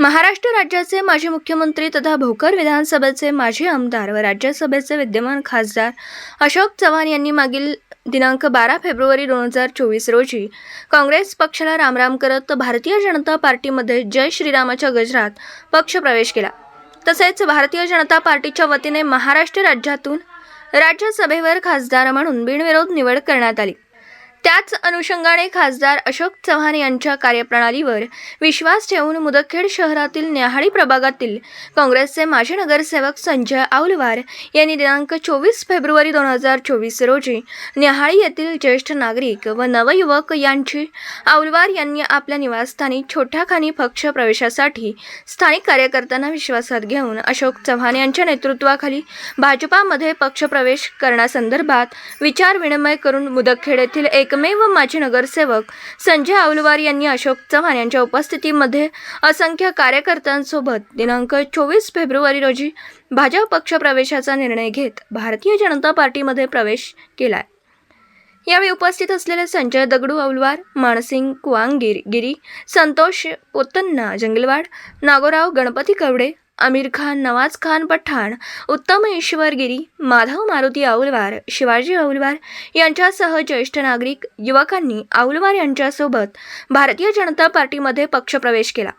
महाराष्ट्र राज्याचे माजी मुख्यमंत्री तथा भोकर विधानसभेचे माजी आमदार व राज्यसभेचे विद्यमान खासदार अशोक चव्हाण यांनी मागील दिनांक 12 फेब्रुवारी 2024 रोजी काँग्रेस पक्षाला रामराम करत भारतीय जनता पार्टीमध्ये जय श्रीरामाच्या गजरात पक्षप्रवेश केला। तसेच भारतीय जनता पार्टीच्या वतीने महाराष्ट्र राज्यातून राज्यसभेवर खासदार म्हणून बिनविरोध निवड करण्यात आली। त्याच अनुषंगाने खासदार अशोक चव्हाण यांच्या कार्यप्रणालीवर विश्वास ठेवून मुदखेड शहरातील न्याहाळी प्रभागातील काँग्रेसचे माजी नगरसेवक संजय औलवार यांनी दिनांक 24 फेब्रुवारी 2024 रोजी न्याहाळी येथील ज्येष्ठ नागरिक व नवयुवक यांची औलवार यांनी आपल्या निवासस्थानी छोट्या खानी पक्ष प्रवेशासाठी स्थानिक कार्यकर्त्यांना विश्वासात घेऊन अशोक चव्हाण यांच्या नेतृत्वाखाली भाजपामध्ये पक्षप्रवेश करण्यासंदर्भात विचारविनिमय करून मुदखेड येथील एकमेव माजी नगरसेवक संजय औलवार यांनी अशोक चव्हाण यांच्या उपस्थितीमध्ये असंख्य कार्यकर्त्यांसोबत दिनांक 24 फेब्रुवारी रोजी भाजप पक्षप्रवेशाचा निर्णय घेत भारतीय जनता पार्टीमध्ये प्रवेश केला। यावेळी उपस्थित असलेले संजय दगडू औलवार, मानसिंग कुवांगिरी, संतोष पोतन्ना जंगलवाड, नागोराव गणपती कवडे, आमिर खान, नवाज खान पठाण, उत्तम ईश्वर गिरी, माधव मारुती औलवार, शिवाजी औलवार यांच्यासह ज्येष्ठ नागरिक युवकांनी औलवार यांच्यासोबत भारतीय जनता पार्टीमध्ये पक्षप्रवेश केला।